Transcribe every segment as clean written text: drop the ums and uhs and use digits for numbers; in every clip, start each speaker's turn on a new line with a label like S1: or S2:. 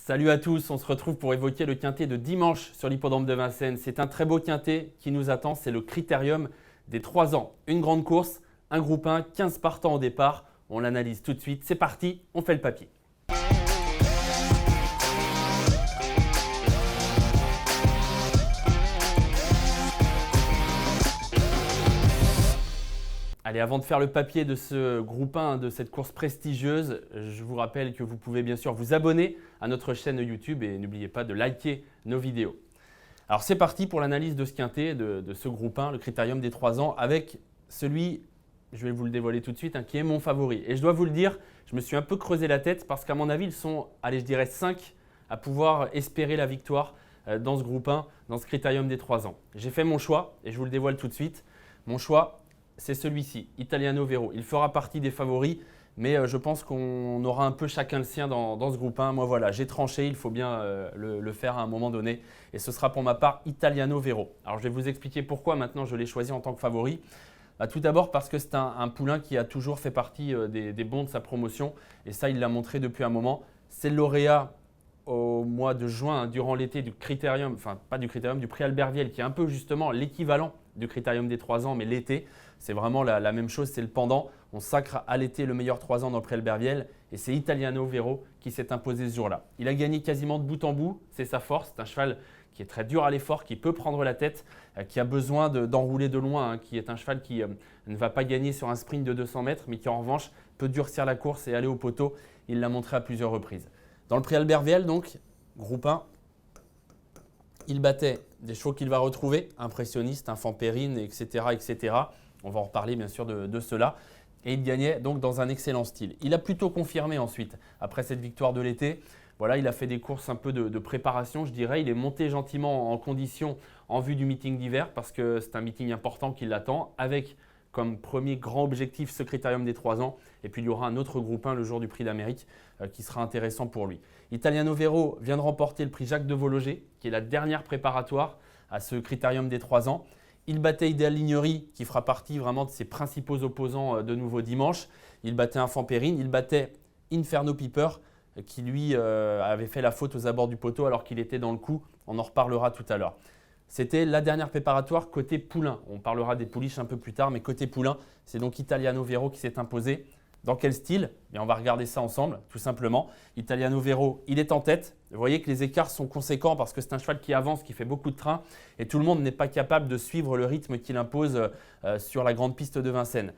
S1: Salut à tous, on se retrouve pour évoquer le quintet de dimanche sur l'hippodrome de Vincennes. C'est un très beau quintet qui nous attend, c'est le Critérium des 3 ans. Une grande course, un groupe 1, 15 partants au départ. On l'analyse tout de suite, c'est parti, on fait le papier. Allez, avant de faire le papier de ce groupe 1, de cette course prestigieuse, je vous rappelle que vous pouvez bien sûr vous abonner à notre chaîne YouTube et n'oubliez pas de liker nos vidéos. Alors c'est parti pour l'analyse de ce quintet, de ce groupe 1, le Critérium des 3 ans, avec celui, je vais vous le dévoiler tout de suite, qui est mon favori. Et je dois vous le dire, je me suis un peu creusé la tête parce qu'à mon avis, ils sont, allez, je dirais 5 à pouvoir espérer la victoire dans ce groupe 1, dans ce Critérium des 3 ans. J'ai fait mon choix et je vous le dévoile tout de suite. Mon choix, c'est celui-ci, Italiano Vero. Il fera partie des favoris, mais je pense qu'on aura un peu chacun le sien dans ce groupe 1. Moi, voilà, j'ai tranché, il faut bien le faire à un moment donné. Et ce sera pour ma part Italiano Vero. Alors, je vais vous expliquer pourquoi maintenant je l'ai choisi en tant que favori. Tout d'abord parce que c'est un poulain qui a toujours fait partie des bons de sa promotion. Et ça, il l'a montré depuis un moment. C'est le lauréat au mois de juin, durant l'été, du Critérium, enfin pas du Critérium, du prix Albert Viel, qui est un peu justement l'équivalent du Critérium des 3 ans, mais l'été, c'est vraiment la même chose, c'est le pendant. On sacre à l'été le meilleur 3 ans dans le prix Albert Viel et c'est Italiano Vero qui s'est imposé ce jour-là. Il a gagné quasiment de bout en bout, c'est sa force, c'est un cheval qui est très dur à l'effort, qui peut prendre la tête, qui a besoin d'enrouler de loin, qui est un cheval qui ne va pas gagner sur un sprint de 200 mètres, mais qui en revanche peut durcir la course et aller au poteau. Il l'a montré à plusieurs reprises. Dans le prix Albert Viel, donc, groupe 1, il battait des chevaux qu'il va retrouver, impressionnistes, Infampérine, etc., etc. On va en reparler bien sûr de cela. Et il gagnait donc dans un excellent style. Il a plutôt confirmé ensuite, après cette victoire de l'été. Voilà, il a fait des courses un peu de préparation, je dirais. Il est monté gentiment en condition en vue du meeting d'hiver parce que c'est un meeting important qui l'attend avec comme premier grand objectif ce Critérium des 3 ans. Et puis il y aura un autre groupe 1 le jour du prix d'Amérique qui sera intéressant pour lui. Italiano Vero vient de remporter le prix Jacques de Vologer, qui est la dernière préparatoire à ce Critérium des 3 ans. Il battait Ideal Lignery, qui fera partie vraiment de ses principaux opposants de nouveau dimanche. Il battait Infampérine, il battait Inferno Piper, qui lui avait fait la faute aux abords du poteau alors qu'il était dans le coup. On en reparlera tout à l'heure. C'était la dernière préparatoire côté poulain. On parlera des pouliches un peu plus tard, mais côté poulain, c'est donc Italiano Vero qui s'est imposé. Dans quel style? On va regarder ça ensemble, tout simplement. Italiano Vero, il est en tête. Vous voyez que les écarts sont conséquents parce que c'est un cheval qui avance, qui fait beaucoup de train et tout le monde n'est pas capable de suivre le rythme qu'il impose sur la grande piste de Vincennes.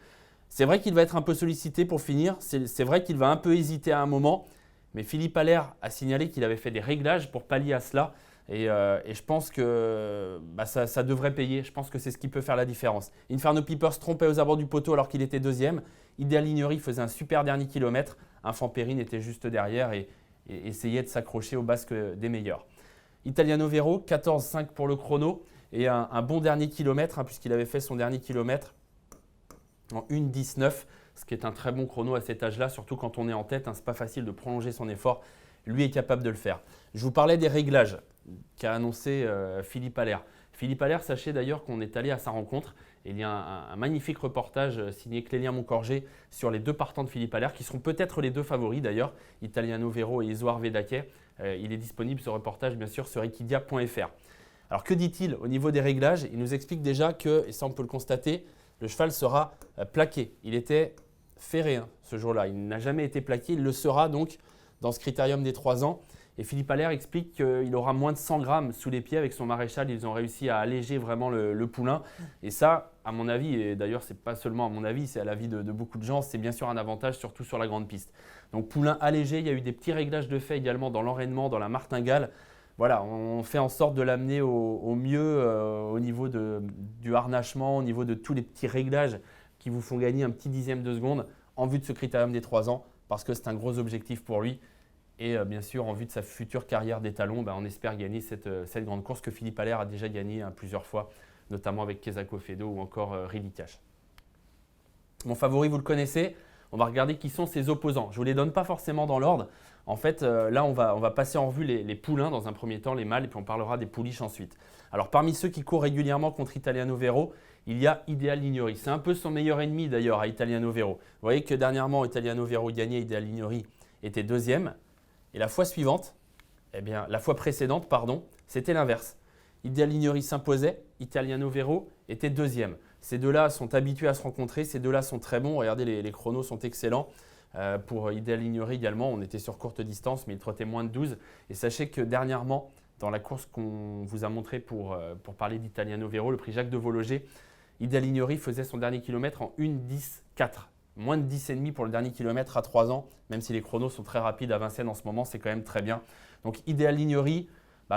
S1: C'est vrai qu'il va être un peu sollicité pour finir. C'est vrai qu'il va un peu hésiter à un moment, mais Philippe Allaire a signalé qu'il avait fait des réglages pour pallier à cela. Et je pense que ça devrait payer. Je pense que c'est ce qui peut faire la différence. Inferno Piper se trompait aux abords du poteau alors qu'il était deuxième. Ideal Lignery faisait un super dernier kilomètre. Infampérine était juste derrière et essayait de s'accrocher au basque des meilleurs. Italiano Vero, 14,5 pour le chrono et un bon dernier kilomètre puisqu'il avait fait son dernier kilomètre en 1,19, ce qui est un très bon chrono à cet âge-là, surtout quand on est en tête. Ce n'est pas facile de prolonger son effort. Lui est capable de le faire. Je vous parlais des réglages qu'a annoncé Philippe Allaire. Philippe Allaire, sachez d'ailleurs qu'on est allé à sa rencontre. Et il y a un magnifique reportage signé Clélien Moncorgé sur les deux partants de Philippe Allaire, qui seront peut-être les deux favoris d'ailleurs, Italiano Vero et Isoar Vedaquet. Il est disponible ce reportage bien sûr sur equidia.fr. Alors que dit-il au niveau des réglages? Il nous explique déjà que, et ça on peut le constater, le cheval sera plaqué. Il était ferré ce jour-là, il n'a jamais été plaqué, il le sera donc dans ce Critérium des 3 ans. Et Philippe Allaire explique qu'il aura moins de 100 grammes sous les pieds avec son maréchal. Ils ont réussi à alléger vraiment le poulain. Et ça, à mon avis, et d'ailleurs, ce n'est pas seulement à mon avis, c'est à l'avis de beaucoup de gens, c'est bien sûr un avantage, surtout sur la grande piste. Donc poulain allégé, il y a eu des petits réglages de fait également dans l'enraînement, dans la martingale. Voilà, on fait en sorte de l'amener au mieux au niveau du harnachement, au niveau de tous les petits réglages qui vous font gagner un petit dixième de seconde en vue de ce Critérium des 3 ans, parce que c'est un gros objectif pour lui. Et bien sûr, en vue de sa future carrière d'étalon, on espère gagner cette grande course que Philippe Allaire a déjà gagnée plusieurs fois, notamment avec Kesako Fedo ou encore Really Cash. Mon favori, vous le connaissez. On va regarder qui sont ses opposants. Je ne vous les donne pas forcément dans l'ordre. En fait, là, on va passer en revue les poulains dans un premier temps, les mâles, et puis on parlera des pouliches ensuite. Alors, parmi ceux qui courent régulièrement contre Italiano Vero, il y a Ideal Lignery. C'est un peu son meilleur ennemi d'ailleurs à Italiano Vero. Vous voyez que dernièrement, Italiano Vero gagnait, Ideal Lignery était deuxième. Et la fois suivante, Eh bien, la fois précédente, c'était l'inverse. Ideal Lignery s'imposait, Italiano Vero était deuxième. Ces deux-là sont habitués à se rencontrer, ces deux-là sont très bons. Regardez, les chronos sont excellents. Pour Ideal Lignery également, on était sur courte distance, mais il trottait moins de 12. Et sachez que dernièrement, dans la course qu'on vous a montrée pour parler d'Italiano Vero, le prix Jacques de Vologer, Ideal Lignery faisait son dernier kilomètre en 1:10,4. Moins de 10,5 pour le dernier kilomètre à 3 ans, même si les chronos sont très rapides à Vincennes en ce moment, c'est quand même très bien. Donc Ideal Lignery,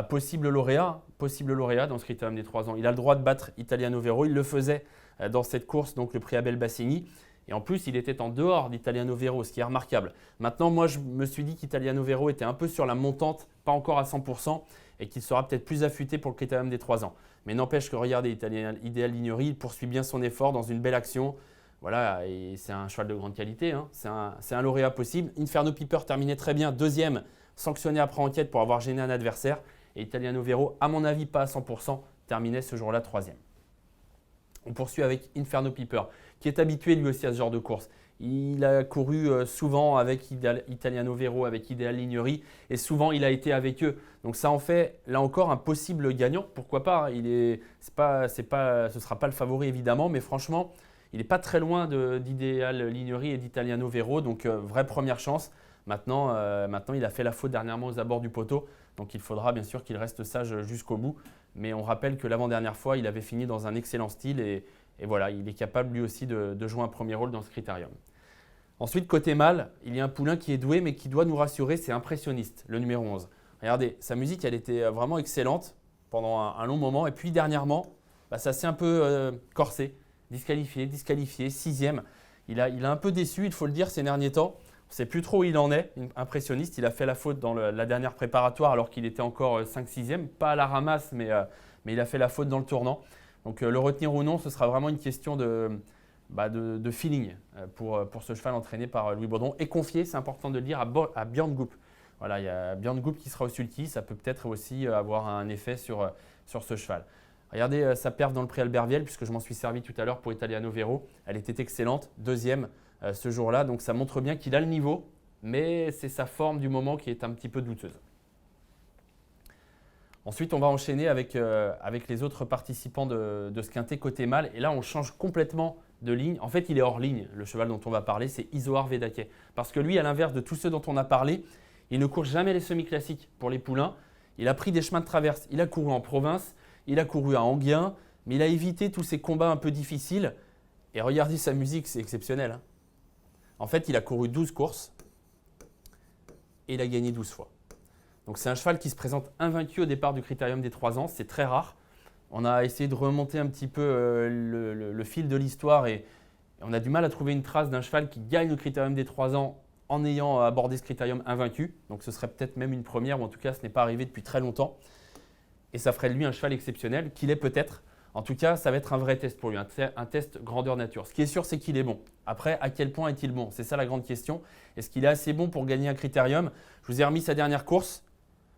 S1: possible lauréat dans ce critérium des 3 ans. Il a le droit de battre Italiano Vero, il le faisait dans cette course, donc le prix Abel Bassini. Et en plus, il était en dehors d'Italiano Vero, ce qui est remarquable. Maintenant, moi, je me suis dit qu'Italiano Vero était un peu sur la montante, pas encore à 100%, et qu'il sera peut-être plus affûté pour le critérium des 3 ans. Mais n'empêche que regardez, Ideal Lignery, il poursuit bien son effort dans une belle action. Voilà, et c'est un cheval de grande qualité, hein. C'est un lauréat possible. Inferno Piper terminait très bien, deuxième, sanctionné après enquête pour avoir gêné un adversaire. Et Italiano Vero, à mon avis, pas à 100%, terminait ce jour-là troisième. On poursuit avec Inferno Piper, qui est habitué lui aussi à ce genre de course. Il a couru souvent avec Italiano Vero, avec Ideal Lignery, et souvent il a été avec eux. Donc ça en fait, là encore, un possible gagnant. Pourquoi pas, hein. Ce ne sera pas le favori évidemment, mais franchement, il n'est pas très loin d'Ideal Lignery et d'Italiano Vero, donc vraie première chance. Maintenant, il a fait la faute dernièrement aux abords du poteau, donc il faudra bien sûr qu'il reste sage jusqu'au bout. Mais on rappelle que l'avant-dernière fois, il avait fini dans un excellent style et voilà, il est capable lui aussi de jouer un premier rôle dans ce critérium. Ensuite, côté mâle, il y a un poulain qui est doué mais qui doit nous rassurer, c'est Impressionniste, le numéro 11. Regardez, sa musique, elle était vraiment excellente pendant un long moment et puis dernièrement, ça s'est un peu corsé, disqualifié, sixième. Il a un peu déçu, il faut le dire, ces derniers temps. On ne sait plus trop où il en est, Impressionniste. Il a fait la faute dans la dernière préparatoire alors qu'il était encore 5-6e. Pas à la ramasse, mais il a fait la faute dans le tournant. Donc le retenir ou non, ce sera vraiment une question de feeling pour ce cheval entraîné par Louis Baudron. Et confié, c'est important de le dire, à Björn Goop. Voilà, il y a Björn Goop qui sera au sulky. Ça peut peut-être aussi avoir un effet sur ce cheval. Regardez sa perf dans le prix Albert Viel, puisque je m'en suis servi tout à l'heure pour Italiano Vero. Elle était excellente, deuxième ce jour-là. Donc ça montre bien qu'il a le niveau, mais c'est sa forme du moment qui est un petit peu douteuse. Ensuite, on va enchaîner avec les autres participants de ce quintet côté mâle. Et là, on change complètement de ligne. En fait, il est hors ligne, le cheval dont on va parler, c'est Izoard Vedake. Parce que lui, à l'inverse de tous ceux dont on a parlé, il ne court jamais les semi-classiques pour les poulains. Il a pris des chemins de traverse. Il a couru en province, il a couru à Enghien, mais il a évité tous ces combats un peu difficiles. Et regardez sa musique, c'est exceptionnel, hein. En fait, il a couru 12 courses et il a gagné 12 fois. Donc c'est un cheval qui se présente invaincu au départ du critérium des 3 ans, c'est très rare. On a essayé de remonter un petit peu le fil de l'histoire et on a du mal à trouver une trace d'un cheval qui gagne le critérium des 3 ans en ayant abordé ce critérium invaincu. Donc ce serait peut-être même une première, ou en tout cas ce n'est pas arrivé depuis très longtemps. Et ça ferait de lui un cheval exceptionnel, qu'il est peut-être. En tout cas, ça va être un vrai test pour lui, un test grandeur nature. Ce qui est sûr, c'est qu'il est bon. Après, à quel point est-il bon? C'est ça la grande question. Est-ce qu'il est assez bon pour gagner un critérium? Je vous ai remis sa dernière course.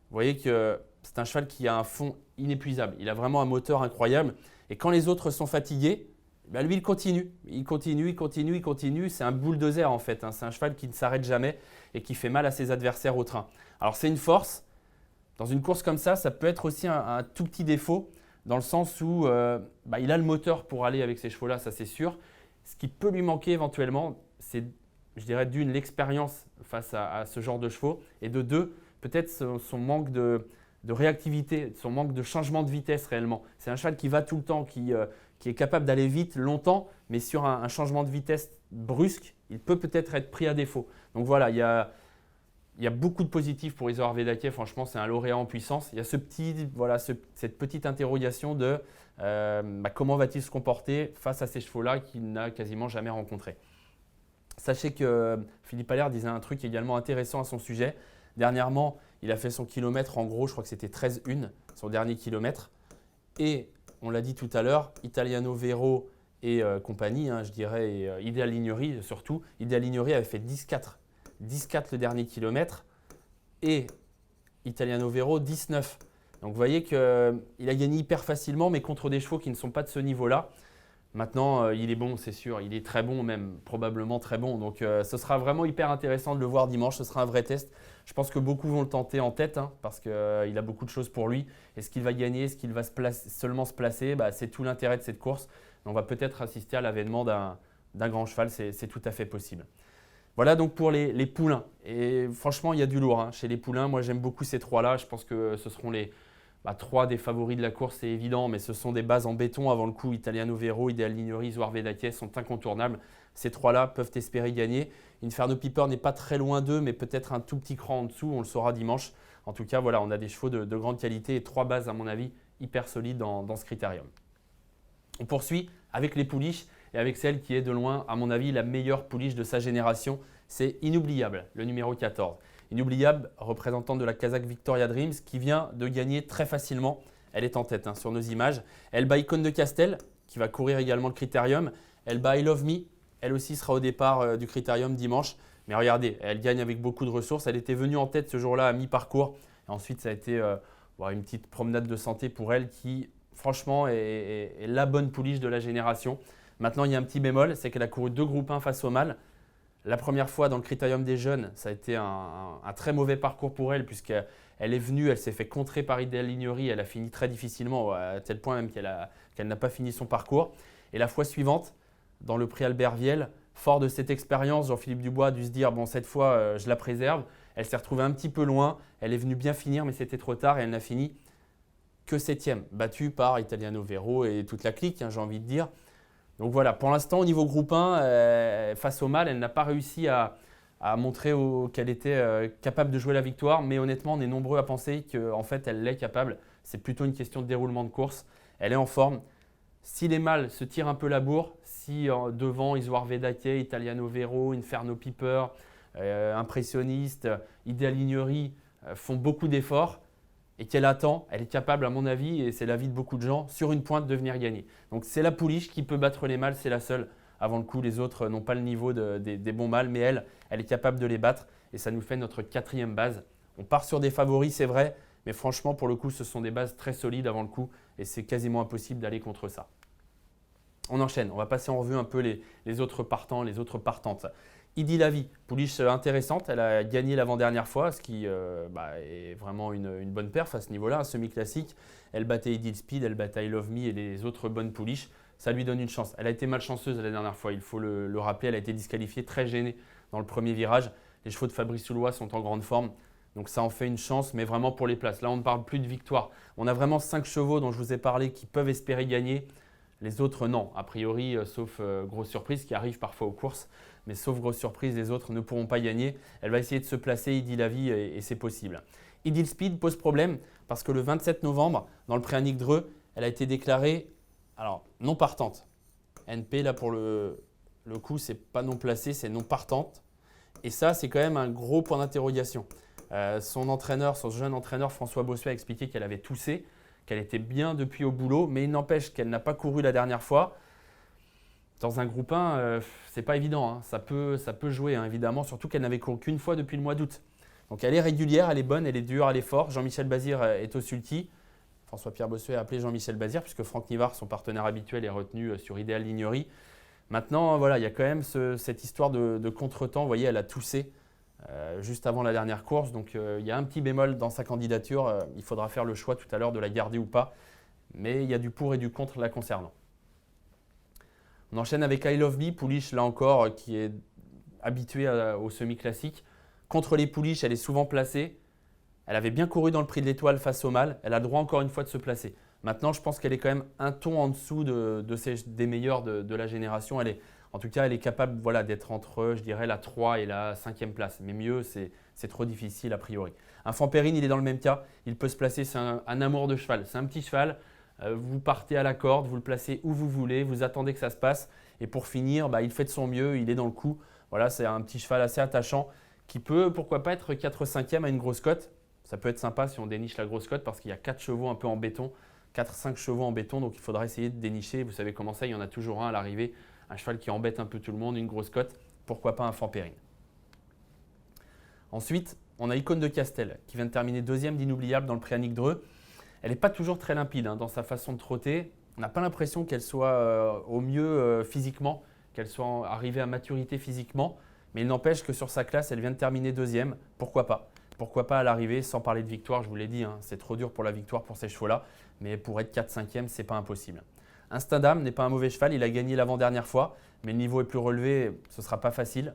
S1: Vous voyez que c'est un cheval qui a un fond inépuisable. Il a vraiment un moteur incroyable. Et quand les autres sont fatigués, lui, il continue. Il continue. C'est un bulldozer en fait, hein. C'est un cheval qui ne s'arrête jamais et qui fait mal à ses adversaires au train. Alors, c'est une force. Dans une course comme ça peut être aussi un tout petit défaut dans le sens où il a le moteur pour aller avec ces chevaux-là, ça c'est sûr. Ce qui peut lui manquer éventuellement, c'est, je dirais, d'une, l'expérience face à ce genre de chevaux et de deux, peut-être son manque de réactivité, son manque de changement de vitesse réellement. C'est un cheval qui va tout le temps, qui est capable d'aller vite longtemps, mais sur un changement de vitesse brusque, il peut peut-être être pris à défaut. Donc voilà, il y a beaucoup de positifs pour Izoard Vedake. Franchement, c'est un lauréat en puissance. Il y a cette petite interrogation de comment va-t-il se comporter face à ces chevaux-là qu'il n'a quasiment jamais rencontrés. Sachez que Philippe Allaire disait un truc également intéressant à son sujet. Dernièrement, il a fait son kilomètre, en gros, je crois que c'était 13,1, son dernier kilomètre. Et, on l'a dit tout à l'heure, Italiano Vero et compagnie, je dirais, et Ideal Lignery surtout. Ideal Lignery avait fait 10,4. 10,4 le dernier kilomètre et Italiano Vero 19. Donc vous voyez qu'il a gagné hyper facilement mais contre des chevaux qui ne sont pas de ce niveau-là. Maintenant, il est bon, c'est sûr, il est très bon même, probablement très bon. Donc ce sera vraiment hyper intéressant de le voir dimanche, ce sera un vrai test. Je pense que beaucoup vont le tenter en tête hein, parce qu'il a beaucoup de choses pour lui. Est-ce qu'il va gagner? Est-ce qu'il va seulement se placer? C'est tout l'intérêt de cette course. On va peut-être assister à l'avènement d'un grand cheval, c'est tout à fait possible. Voilà donc pour les poulains. Et franchement, il y a du lourd hein, chez les poulains. Moi, j'aime beaucoup ces trois-là. Je pense que ce seront les trois des favoris de la course, c'est évident, mais ce sont des bases en béton avant le coup. Italiano Vero, Ideal Lignery, Zoar Vedakes sont incontournables. Ces trois-là peuvent espérer gagner. Inferno Piper n'est pas très loin d'eux, mais peut-être un tout petit cran en dessous. On le saura dimanche. En tout cas, voilà, on a des chevaux de grande qualité et trois bases, à mon avis, hyper solides dans ce critérium. On poursuit avec les pouliches et avec celle qui est de loin, à mon avis, la meilleure pouliche de sa génération. C'est Inoubliable, le numéro 14. Inoubliable, représentante de la Kazakh Victoria Dreams, qui vient de gagner très facilement. Elle est en tête hein, sur nos images. Elle bat Icône de Castel, qui va courir également le critérium. Elle bat I Love Me, elle aussi sera au départ du critérium dimanche. Mais regardez, elle gagne avec beaucoup de ressources. Elle était venue en tête ce jour-là à mi-parcours. Et ensuite, ça a été une petite promenade de santé pour elle qui, franchement, est la bonne pouliche de la génération. Maintenant, il y a un petit bémol, c'est qu'elle a couru 2 groupes 1 face au mâle. La première fois dans le critérium des jeunes, ça a été un très mauvais parcours pour elle puisqu'elle est venue, elle s'est fait contrer par Ideal Lignery, elle a fini très difficilement, à tel point même qu'elle n'a pas fini son parcours. Et la fois suivante, dans le prix Albert Viel, fort de cette expérience, Jean-Philippe Dubois a dû se dire « bon, cette fois, je la préserve ». Elle s'est retrouvée un petit peu loin, elle est venue bien finir, mais c'était trop tard et elle n'a fini que 7e, battue par Italiano Vero et toute la clique, hein, j'ai envie de dire. Donc voilà, pour l'instant, au niveau groupe 1, face au mâle, elle n'a pas réussi à montrer qu'elle était capable de jouer la victoire. Mais honnêtement, on est nombreux à penser qu'en fait, elle l'est capable. C'est plutôt une question de déroulement de course. Elle est en forme. Si les mâles se tirent un peu la bourre, si devant, Zoar Vedakes, Italiano Vero, Inferno Piper, Impressionniste, Ideal Lignery font beaucoup d'efforts, et qu'elle attend, elle est capable, à mon avis, et c'est l'avis de beaucoup de gens, sur une pointe de venir gagner. Donc c'est la pouliche qui peut battre les mâles, c'est la seule. Avant le coup, les autres n'ont pas le niveau des bons mâles, mais elle est capable de les battre et ça nous fait notre 4e base. On part sur des favoris, c'est vrai, mais franchement, pour le coup, ce sont des bases très solides avant le coup et c'est quasiment impossible d'aller contre ça. On enchaîne, on va passer en revue un peu les autres partants, les autres partantes. Idi Lavi, pouliche intéressante, elle a gagné l'avant-dernière fois, ce qui est vraiment une bonne perf à ce niveau-là, un semi-classique. Elle battait Idil Speed, elle battait I Love Me et les autres bonnes pouliches. Ça lui donne une chance. Elle a été malchanceuse la dernière fois, il faut le rappeler, elle a été disqualifiée, très gênée dans le premier virage. Les chevaux de Fabrice Soulois sont en grande forme, donc ça en fait une chance, mais vraiment pour les places. Là, on ne parle plus de victoire. On a vraiment 5 chevaux dont je vous ai parlé qui peuvent espérer gagner. Les autres, non. A priori, sauf grosse surprise qui arrive parfois aux courses. Mais sauf grosse surprise, les autres ne pourront pas gagner. Elle va essayer de se placer, Idi Lavi, et c'est possible. Idil Speed pose problème parce que le 27 novembre, dans le pré-Annick Dreux, elle a été déclarée non partante. NP, là, pour le coup, c'est pas non placé, c'est non partante. Et ça, c'est quand même un gros point d'interrogation. Son jeune entraîneur, François Bossuet, a expliqué qu'elle avait toussé, qu'elle était bien depuis au boulot, mais il n'empêche qu'elle n'a pas couru la dernière fois. Dans un groupe 1, c'est pas évident, hein. Ça peut jouer hein, évidemment, surtout qu'elle n'avait couru qu'une fois depuis le mois d'août. Donc elle est régulière, elle est bonne, elle est dure, elle est forte. Jean-Michel Bazir est au sulky. François-Pierre Bossuet a appelé Jean-Michel Bazir puisque Franck Nivard, son partenaire habituel, est retenu sur Ideal Lignery. Maintenant, voilà, il y a quand même cette histoire de contretemps. Vous voyez, elle a toussé juste avant la dernière course. Donc il y a un petit bémol dans sa candidature. Il faudra faire le choix tout à l'heure de la garder ou pas. Mais il y a du pour et du contre la concernant. On enchaîne avec I Love Me, pouliche là encore qui est habituée au semi-classique. Contre les pouliches, elle est souvent placée. Elle avait bien couru dans le prix de l'Étoile face au mâle. Elle a le droit encore une fois de se placer. Maintenant, je pense qu'elle est quand même un ton en dessous des meilleurs de la génération. En tout cas, elle est capable d'être entre, je dirais, la 3 et la 5e place. Mais mieux, c'est trop difficile a priori. Un Fanpérine, il est dans le même cas. Il peut se placer, c'est un amour de cheval. C'est un petit cheval. Vous partez à la corde, vous le placez où vous voulez, vous attendez que ça se passe. Et pour finir, il fait de son mieux, il est dans le coup. Voilà, c'est un petit cheval assez attachant qui peut, pourquoi pas, être 4-5e à une grosse cote. Ça peut être sympa si on déniche la grosse cote parce qu'il y a 4 chevaux un peu en béton, 4-5 chevaux en béton, donc il faudra essayer de dénicher. Vous savez comment ça, il y en a toujours un à l'arrivée, un cheval qui embête un peu tout le monde, une grosse cote, pourquoi pas un Fanpérine. Ensuite, on a Icône de Castel qui vient de terminer 2e d'Inoubliable dans le pré-Annick Dreux. Elle n'est pas toujours très limpide dans sa façon de trotter. On n'a pas l'impression qu'elle soit au mieux physiquement, qu'elle soit arrivée à maturité physiquement. Mais il n'empêche que sur sa classe, elle vient de terminer deuxième. Pourquoi pas? Pourquoi pas à l'arrivée, sans parler de victoire, je vous l'ai dit, hein, c'est trop dur pour la victoire pour ces chevaux-là. Mais pour être 4-5e, ce n'est pas impossible. Instadam n'est pas un mauvais cheval, il a gagné l'avant-dernière fois. Mais le niveau est plus relevé, ce ne sera pas facile.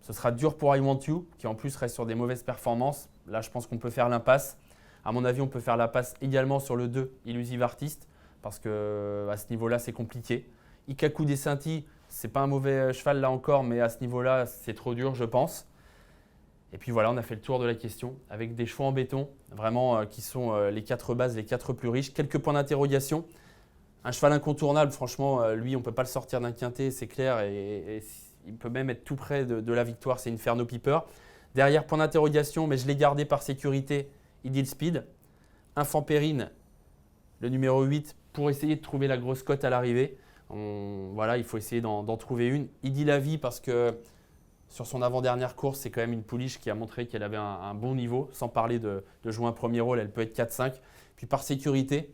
S1: Ce sera dur pour I Want You, qui en plus reste sur des mauvaises performances. Là, je pense qu'on peut faire l'impasse. À mon avis, on peut faire la passe également sur le 2, Illusive Artist, parce qu'à ce niveau-là, c'est compliqué. Ikaku Desinti, ce n'est pas un mauvais cheval là encore, mais à ce niveau-là, c'est trop dur, je pense. Et puis voilà, on a fait le tour de la question avec des chevaux en béton, vraiment qui sont les 4 bases, les 4 plus riches. Quelques points d'interrogation. Un cheval incontournable, franchement, lui, on ne peut pas le sortir d'un quintet, c'est clair, et il peut même être tout près de la victoire, c'est Inferno Piper. Derrière, point d'interrogation, mais je l'ai gardé par sécurité, Ideal Speed. Infant Périne, le numéro 8, pour essayer de trouver la grosse cote à l'arrivée. Voilà, il faut essayer d'en trouver une. Idy la vie parce que sur son avant-dernière course, c'est quand même une pouliche qui a montré qu'elle avait un bon niveau. Sans parler de jouer un premier rôle, elle peut être 4-5. Puis par sécurité,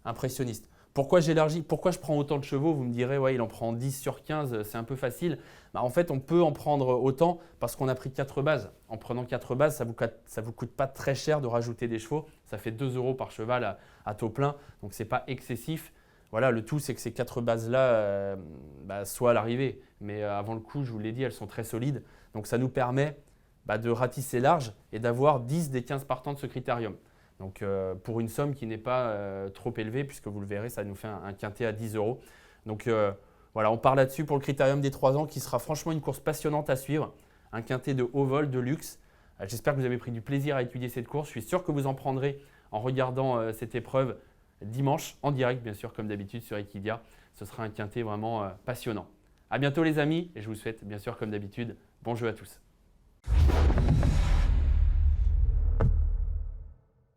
S1: impressionniste. Pourquoi j'élargis? Pourquoi je prends autant de chevaux? Vous me direz, ouais, il en prend 10 sur 15, c'est un peu facile. En fait, on peut en prendre autant parce qu'on a pris 4 bases. En prenant 4 bases, ça ne vous coûte pas très cher de rajouter des chevaux. Ça fait 2 € par cheval à taux plein, donc ce n'est pas excessif. Voilà, le tout, c'est que ces 4 bases-là soient à l'arrivée. Mais avant le coup, je vous l'ai dit, elles sont très solides. Donc ça nous permet de ratisser large et d'avoir 10 des 15 partants de ce critérium. Donc pour une somme qui n'est pas trop élevée, puisque vous le verrez, ça nous fait un quintet à 10 €. Donc voilà, on part là-dessus pour le critérium des 3 ans qui sera franchement une course passionnante à suivre. Un quintet de haut vol, de luxe. J'espère que vous avez pris du plaisir à étudier cette course. Je suis sûr que vous en prendrez en regardant cette épreuve dimanche, en direct bien sûr, comme d'habitude sur Equidia. Ce sera un quintet vraiment passionnant. À bientôt les amis et je vous souhaite bien sûr comme d'habitude, bon jeu à tous.